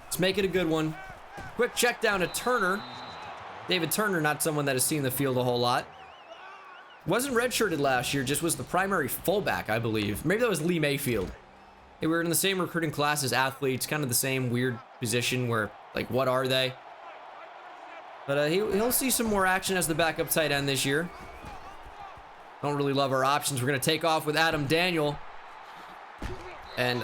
A: Let's make it a good one. Quick check down to Turner. David Turner, not someone that has seen the field a whole lot. Wasn't redshirted last year, just was the primary fullback, I believe. Maybe that was Lee Mayfield. They were in the same recruiting class as athletes, kind of the same weird position where, like, what are they? But he'll see some more action as the backup tight end this year. Don't really love our options. We're going to take off with Adam Daniel. And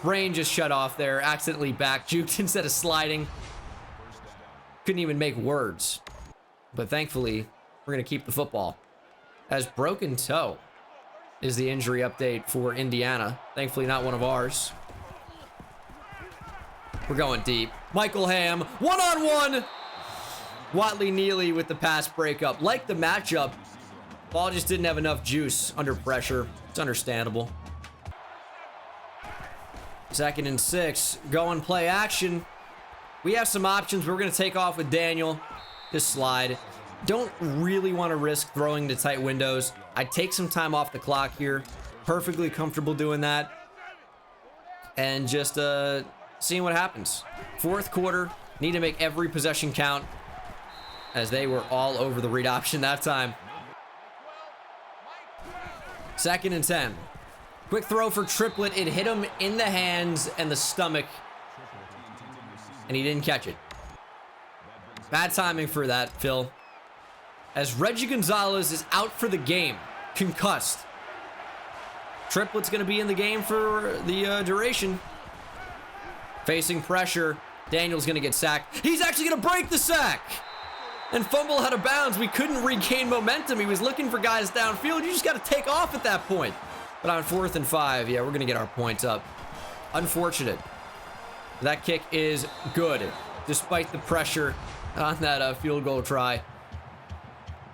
A: brain just shut off there. Accidentally back juked instead of sliding. Couldn't even make words. But thankfully, we're going to keep the football. As broken toe is the injury update for Indiana. Thankfully, not one of ours. We're going deep. Michael Ham, one-on-one. Watley Neely with the pass breakup. Like the matchup, ball just didn't have enough juice under pressure. It's understandable. 2nd and 6. Go and play action. We have some options. We're going to take off with Daniel. Just slide. Don't really want to risk throwing to tight windows. I'd take some time off the clock here. Perfectly comfortable doing that. And just seeing what happens. 4th quarter. Need to make every possession count, as they were all over the read option that time. 2nd and 10. Quick throw for Triplett. It hit him in the hands and the stomach, and he didn't catch it. Bad timing for that, Phil. As Reggie Gonzalez is out for the game, concussed. Triplett's going to be in the game for the duration. Facing pressure. Daniel's going to get sacked. He's actually going to break the sack and fumble out of bounds. We couldn't regain momentum. He was looking for guys downfield. You just got to take off at that point. But on 4th and 5, yeah, we're going to get our points up. Unfortunate. That kick is good, despite the pressure on that field goal try.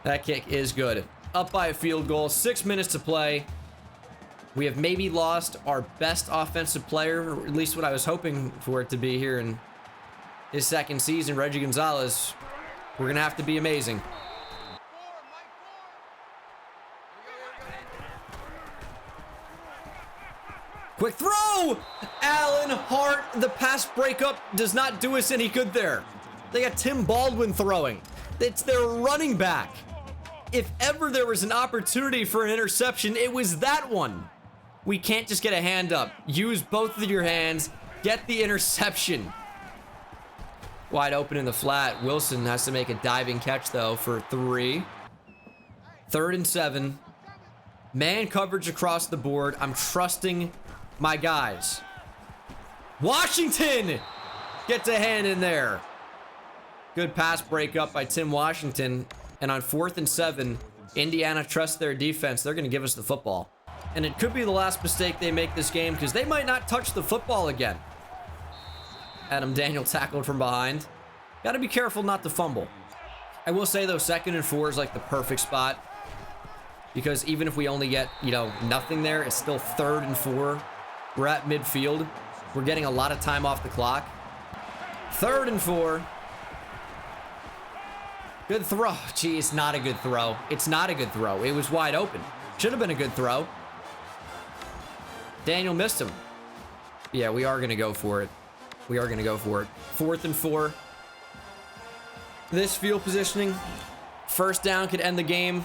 A: That kick is good. Up by a field goal, 6 minutes to play. We have maybe lost our best offensive player, or at least what I was hoping for it to be here in his 2nd season, Reggie Gonzalez. We're going to have to be amazing. Quick throw! Allen Hart, the pass breakup does not do us any good there. They got Tim Baldwin throwing. It's their running back. If ever there was an opportunity for an interception, it was that one. We can't just get a hand up. Use both of your hands. Get the interception. Wide open in the flat. Wilson has to make a diving catch, though, for 3. 3rd and 7. Man coverage across the board. I'm trusting my guys. Washington gets a hand in there. Good pass breakup by Tim Washington. And on 4th and 7, Indiana trusts their defense. They're going to give us the football. And it could be the last mistake they make this game because they might not touch the football again. Adam Daniel tackled from behind. Got to be careful not to fumble. I will say, though, 2nd and 4 is like the perfect spot. Because even if we only get, nothing there, it's still 3rd and 4. We're at midfield. We're getting a lot of time off the clock. 3rd and 4. Good throw. Gee, it's not a good throw. It's not a good throw. It was wide open. Should have been a good throw. Daniel missed him. Yeah, we are going to go for it. We are going to go for it. 4th and 4. This field positioning. 1st down could end the game.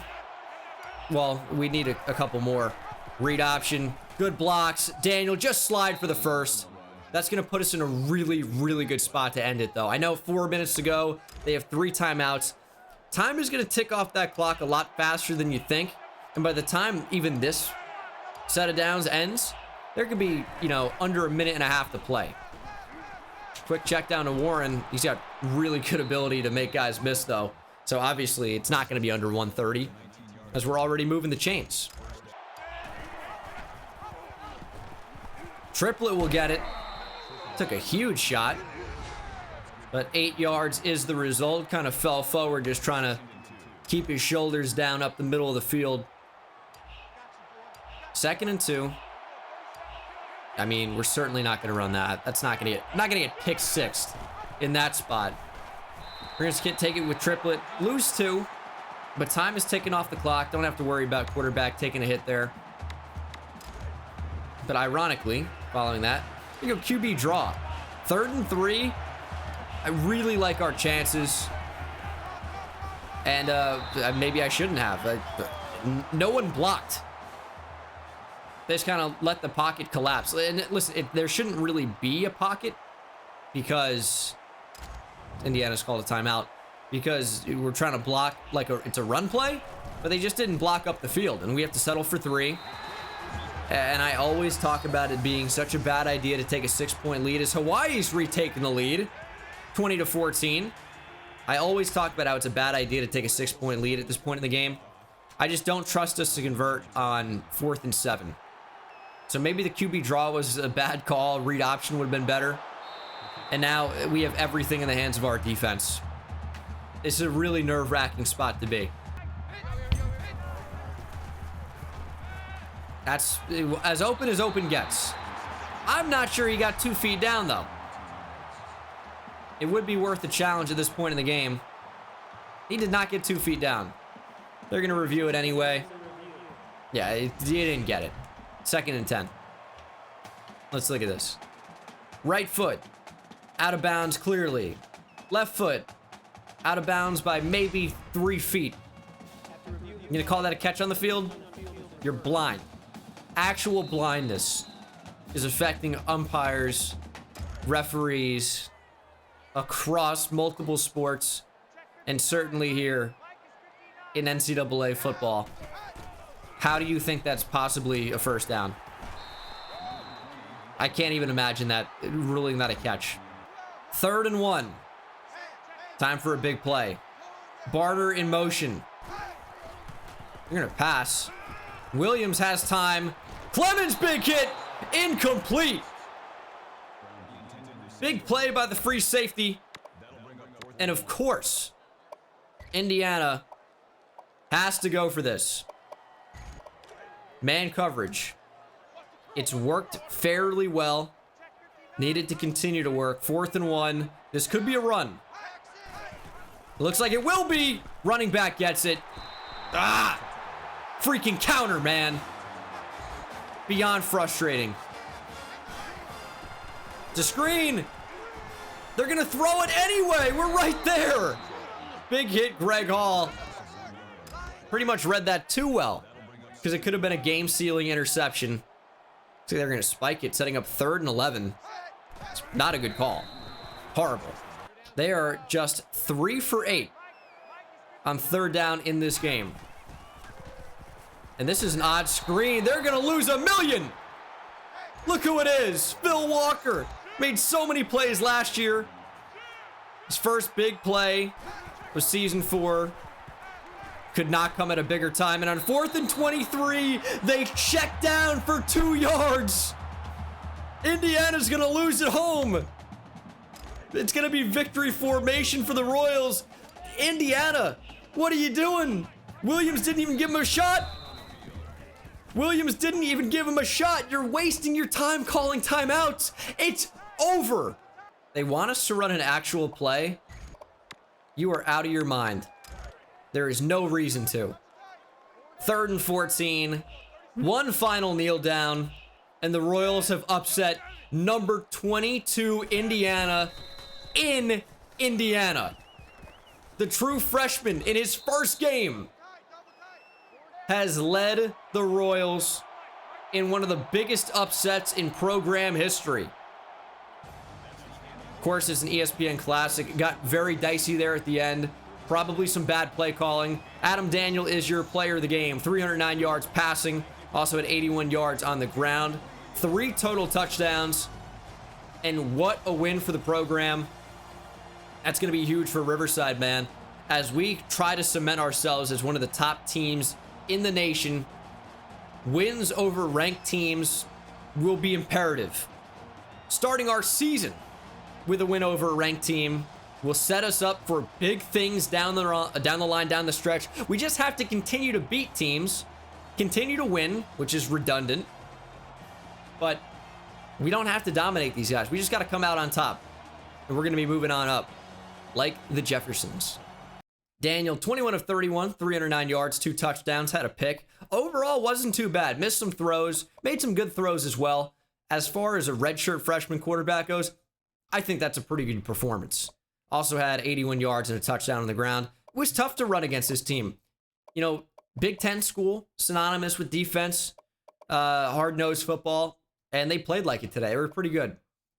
A: Well, we need a couple more. Read option. Good blocks. Daniel, just slide for the 1st. That's going to put us in a really, really good spot to end it, though. I know 4 minutes to go. They have 3 timeouts. Time is going to tick off that clock a lot faster than you think. And by the time even this set of downs ends, there could be, under a minute and a half to play. Quick check down to Warren. He's got really good ability to make guys miss, though. So obviously, it's not going to be under 130, as we're already moving the chains. Triplett will get it. Took a huge shot. But 8 yards is the result. Kind of fell forward, just trying to keep his shoulders down up the middle of the field. 2nd and 2. I mean, we're certainly not going to run that. That's not going to get pick sixed in that spot. We're going to take it with triplet. Lose 2. But time is ticking off the clock. Don't have to worry about quarterback taking a hit there. But ironically, following that, we go QB draw. 3rd and 3. I really like our chances. And maybe I shouldn't have. No one blocked. They just kind of let the pocket collapse. And listen, there shouldn't really be a pocket because Indiana's called a timeout because we're trying to block like it's a run play, but they just didn't block up the field, and we have to settle for 3. And I always talk about it being such a bad idea to take a 6-point lead as Hawaii's retaking the lead, 20-14. I always talk about how it's a bad idea to take a 6-point lead at this point in the game. I just don't trust us to convert on 4th and 7. So maybe the QB draw was a bad call. Read option would have been better. And now we have everything in the hands of our defense. It's a really nerve-wracking spot to be. That's as open gets. I'm not sure he got 2 feet down, though. It would be worth a challenge at this point in the game. He did not get 2 feet down. They're going to review it anyway. Yeah, he didn't get it. 2nd and 10. Let's look at this. Right foot. Out of bounds clearly. Left foot. Out of bounds by maybe 3 feet. You going to call that a catch on the field? You're blind. Actual blindness is affecting umpires, referees, across multiple sports, and certainly here in NCAA football. How do you think that's possibly a first down? I can't even imagine that ruling that a catch. 3rd and 1. Time for a big play. Barter in motion. You're gonna pass. Williams has time. Clemens, big hit. Incomplete. Big play by the free safety. And of course, Indiana has to go for this. Man coverage. It's worked fairly well. Needed to continue to work. 4th and 1. This could be a run. It looks like it will be. Running back gets it. Ah! Freaking counter, man. Beyond frustrating. It's a screen. They're going to throw it anyway. We're right there. Big hit, Greg Hall. Pretty much read that too well because it could have been a game-sealing interception. See, they're going to spike it, setting up 3rd and 11. It's not a good call. Horrible. They are just 3 for 8 on 3rd down in this game. And this is an odd screen. They're going to lose $1 million. Look who it is. Phil Walker. Made so many plays last year. His first big play was season 4. Could not come at a bigger time. And on 4th and 23, they check down for 2 yards. Indiana's going to lose at home. It's going to be victory formation for the Royals. Indiana, what are you doing? Williams didn't even give him a shot. Williams didn't even give him a shot. You're wasting your time calling timeouts. It's over. They want us to run an actual play. You are out of your mind. There is no reason to. 3rd and 14. One final kneel down. And the Royals have upset number 22 Indiana in Indiana. The true freshman in his first game has led the Royals in one of the biggest upsets in program history. Of course, it's an ESPN Classic. It got very dicey there at the end. Probably some bad play calling. Adam Daniel is your player of the game. 309 yards passing. Also had 81 yards on the ground. 3 total touchdowns. And what a win for the program. That's going to be huge for Riverside, man. As we try to cement ourselves as one of the top teams in the nation, wins over ranked teams will be imperative. Starting our season with a win over a ranked team will set us up for big things down the line, down the stretch. We just have to continue to beat teams, continue to win, which is redundant, but we don't have to dominate these guys. We just got to come out on top, and we're going to be moving on up like the Jeffersons. Daniel, 21 of 31, 309 yards, 2 touchdowns, had a pick. Overall, wasn't too bad. Missed some throws, made some good throws as well. As far as a redshirt freshman quarterback goes, I think that's a pretty good performance. Also had 81 yards and a touchdown on the ground. It was tough to run against this team. You know, Big Ten school, synonymous with defense, hard-nosed football, and they played like it today. They were pretty good,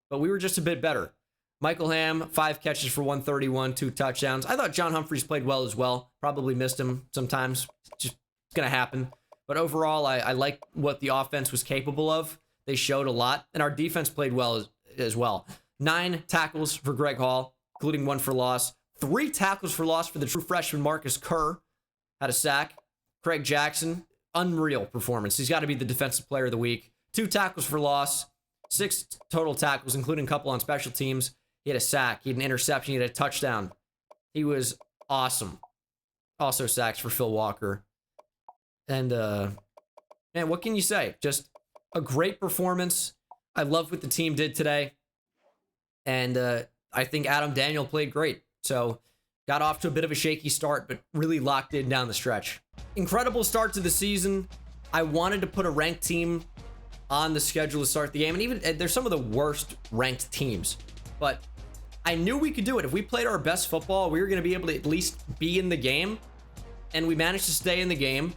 A: but we were just a bit better. Michael Ham, 5 catches for 131, 2 touchdowns. I thought John Humphreys played well as well. Probably missed him sometimes. Just going to happen. But overall, I like what the offense was capable of. They showed a lot, and our defense played well as well. 9 tackles for Greg Hall, including 1 for loss. 3 tackles for loss for the true freshman Marcus Kerr. Had a sack. Craig Jackson, unreal performance. He's got to be the defensive player of the week. 2 tackles for loss. 6 total tackles, including a couple on special teams. He had a sack. He had an interception. He had a touchdown. He was awesome. Also sacks for Phil Walker. And, man, what can you say? Just a great performance. I love what the team did today. And I think Adam Daniel played great. So, got off to a bit of a shaky start, but really locked in down the stretch. Incredible start to the season. I wanted to put a ranked team on the schedule to start the game. And even, they're some of the worst ranked teams. But I knew we could do it. If we played our best football, we were going to be able to at least be in the game. And we managed to stay in the game,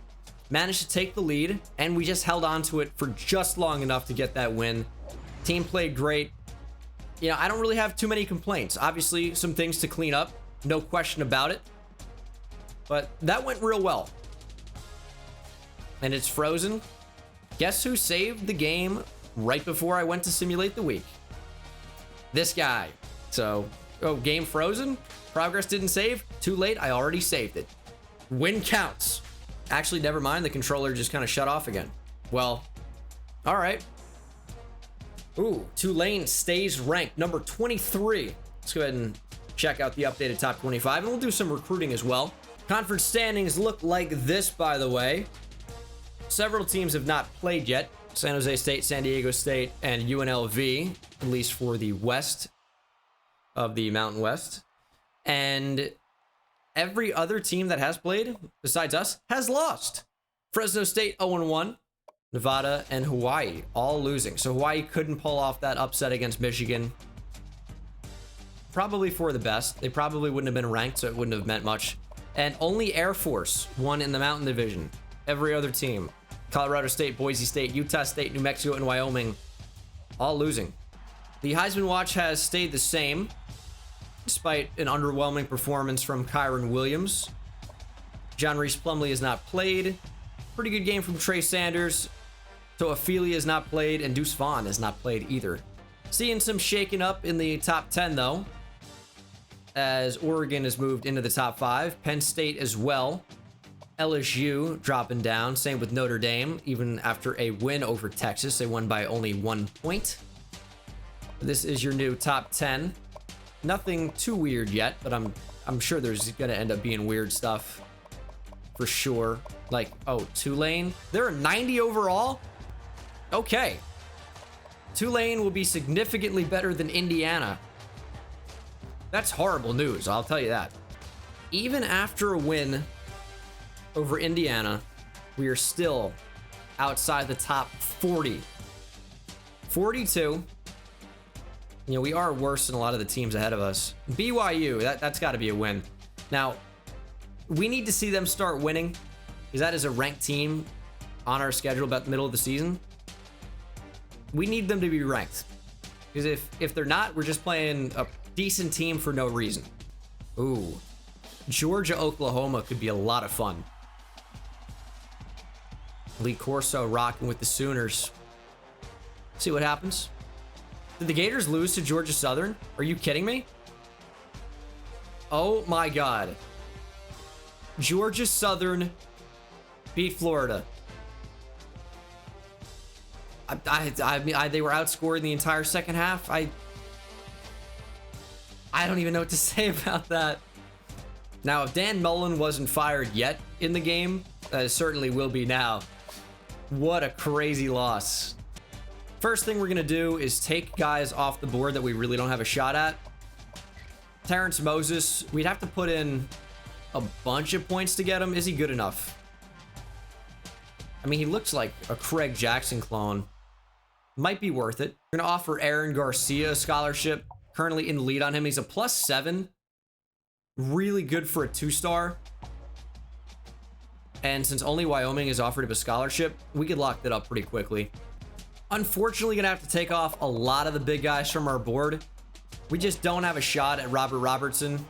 A: managed to take the lead, and we just held on to it for just long enough to get that win. Team played great. You know, I don't really have too many complaints. Obviously, some things to clean up, no question about it. But that went real well. And it's frozen. Guess who saved the game right before I went to simulate the week? This guy. So, game frozen. Progress didn't save. Too late. I already saved it. Win counts. Actually, never mind. The controller just kind of shut off again. Well, all right. Ooh, Tulane stays ranked number 23. Let's go ahead and check out the updated top 25, and we'll do some recruiting as well. Conference standings look like this, by the way. Several teams have not played yet. San Jose State, San Diego State, and UNLV, at least for the west of the Mountain West. And every other team that has played, besides us, has lost. Fresno State 0-1. Nevada and Hawaii all losing. So Hawaii couldn't pull off that upset against Michigan. Probably for the best. They probably wouldn't have been ranked, so it wouldn't have meant much. And only Air Force won in the Mountain Division. Every other team, Colorado State, Boise State, Utah State, New Mexico, and Wyoming, all losing. The Heisman watch has stayed the same, despite an underwhelming performance from Kyron Williams. John Reese Plumlee has not played. Pretty good game from Trey Sanders. Toafili has not played, and Deuce Vaughn has not played either. Seeing some shaking up in the top 10, though, as Oregon has moved into the top 5. Penn State as well. LSU dropping down. Same with Notre Dame, even after a win over Texas. They won by only 1 point. This is your new top 10. Nothing too weird yet, but I'm sure there's going to end up being weird stuff for sure. Like, oh, Tulane. They're 90 overall? Okay. Tulane will be significantly better than Indiana. That's horrible news, I'll tell you that. Even after a win over Indiana, we are still outside the top 40. 42. You know, we are worse than a lot of the teams ahead of us. BYU, that's got to be a win. Now, we need to see them start winning, because that is a ranked team on our schedule about the middle of the season. We need them to be ranked, because if they're not, we're just playing a decent team for no reason. Ooh, Georgia, Oklahoma could be a lot of fun. Lee Corso rocking with the Sooners. See what happens. Did the Gators lose to Georgia Southern? Are you kidding me? Oh my God. Georgia Southern beat Florida. I mean, they were outscored in the entire second half. I I don't even know what to say about that. Now, if Dan Mullen wasn't fired yet in the game, certainly will be now. What a crazy loss. First thing we're going to do is take guys off the board that we really don't have a shot at. Terrence Moses, we'd have to put in a bunch of points to get him. Is he good enough? I mean, he looks like a Craig Jackson clone. Might be worth it. We're going to offer Aaron Garcia a scholarship. Currently in the lead on him. He's a +7. Really good for a 2-star. And since only Wyoming has offered him a scholarship, we could lock that up pretty quickly. Unfortunately, gonna have to take off a lot of the big guys from our board. We just don't have a shot at Robert Robertson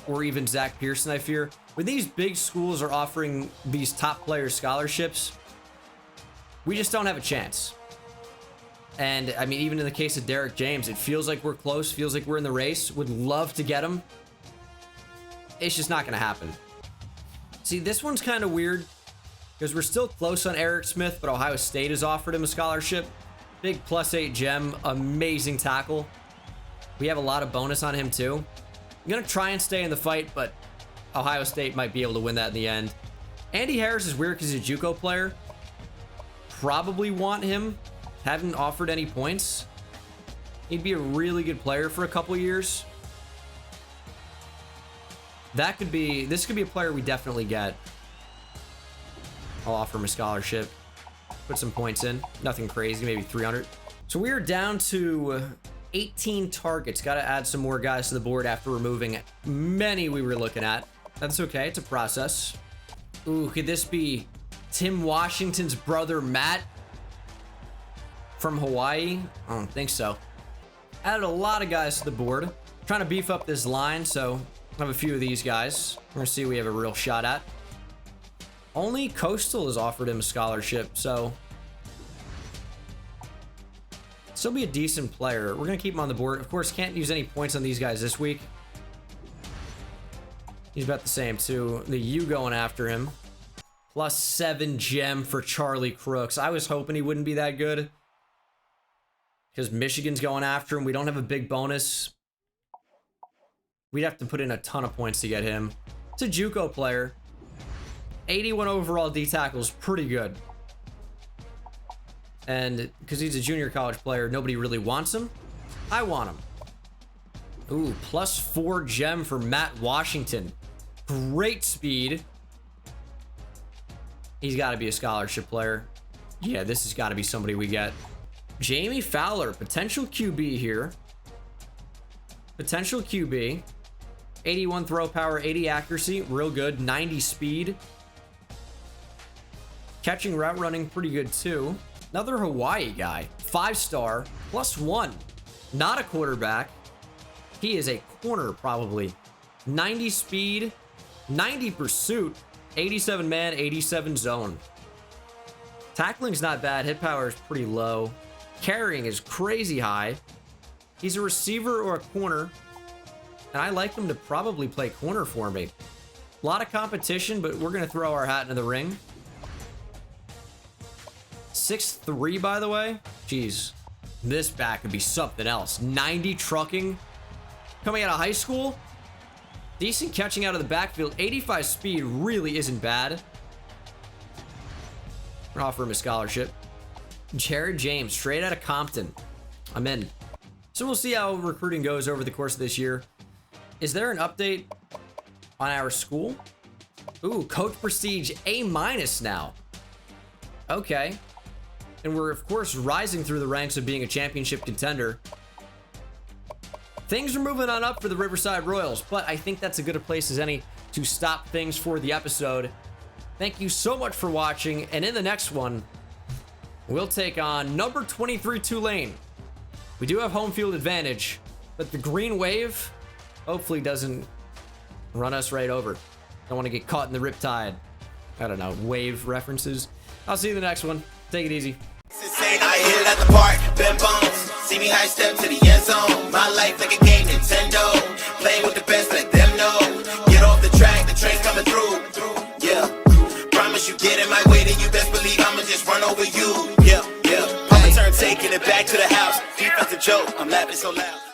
A: or even Zach Pearson, I fear. When these big schools are offering these top player scholarships, we just don't have a chance. And I mean, even in the case of Derek James, it feels like we're close, feels like we're in the race. Would love to get him. It's just not gonna happen. See, this one's kind of weird because we're still close on Eric Smith, but Ohio State has offered him a scholarship. Big +8 gem, amazing tackle. We have a lot of bonus on him too. I'm gonna try and stay in the fight, but Ohio State might be able to win that in the end. Andy Harris is weird because he's a JUCO player. Probably want him. Haven't offered any points. He'd be a really good player for a couple years. This could be a player we definitely get. I'll offer him a scholarship. Put some points in. Nothing crazy, maybe 300. So we are down to 18 targets. Got to add some more guys to the board after removing many we were looking at. That's okay. It's a process. Ooh, could this be Tim Washington's brother, Matt? From Hawaii? I don't think so. Added a lot of guys to the board. Trying to beef up this line, so I have a few of these guys. We're gonna see what we have a real shot at. Only Coastal has offered him a scholarship, so still be a decent player. We're gonna keep him on the board. Of course, can't use any points on these guys this week. He's about the same too. The U going after him. +7 gem for Charlie Crooks. I was hoping he wouldn't be that good because Michigan's going after him. We don't have a big bonus. We'd have to put in a ton of points to get him. It's a JUCO player. 81 overall D tackle is pretty good. And because he's a junior college player, nobody really wants him. I want him. Ooh, +4 gem for Matt Washington. Great speed. He's got to be a scholarship player. Yeah, this has got to be somebody we get. Jamie Fowler, potential QB here. Potential QB. 81 throw power, 80 accuracy, real good. 90 speed. Catching, route running, pretty good too. Another Hawaii guy. 5-star, +1. Not a quarterback. He is a corner, probably. 90 speed, 90 pursuit, 87 man, 87 zone. Tackling's not bad. Hit power is pretty low. Carrying is crazy high. He's a receiver or a corner, and I like him to probably play corner for me. A lot of competition, but we're going to throw our hat into the ring. 6'3", by the way. Jeez, this back could be something else. 90 trucking. Coming out of high school. Decent catching out of the backfield. 85 speed really isn't bad. We're offer him a scholarship. Jared James, straight out of Compton. I'm in. So we'll see how recruiting goes over the course of this year. Is there an update on our school? Ooh, Coach Prestige A- now. Okay. And we're, of course, rising through the ranks of being a championship contender. Things are moving on up for the Riverside Royals, but I think that's as good a place as any to stop things for the episode. Thank you so much for watching, and in the next one, we'll take on number 23 Tulane. We do have home field advantage, but the green wave hopefully doesn't run us right over. Don't want to get caught in the riptide. I don't know, wave references. I'll see you in the next one. Take it easy.
C: Insane, I hit it at the park, bend bones. See me high step to the end zone. My life like a game, Nintendo. Playing with the best, let them know. Get off the track, the train's coming through. Yeah, promise you get in my way, then you best believe I'ma just run over you. Yeah, yeah. Papa turn, taking it back to the house. Defense a joke, I'm laughing so loud.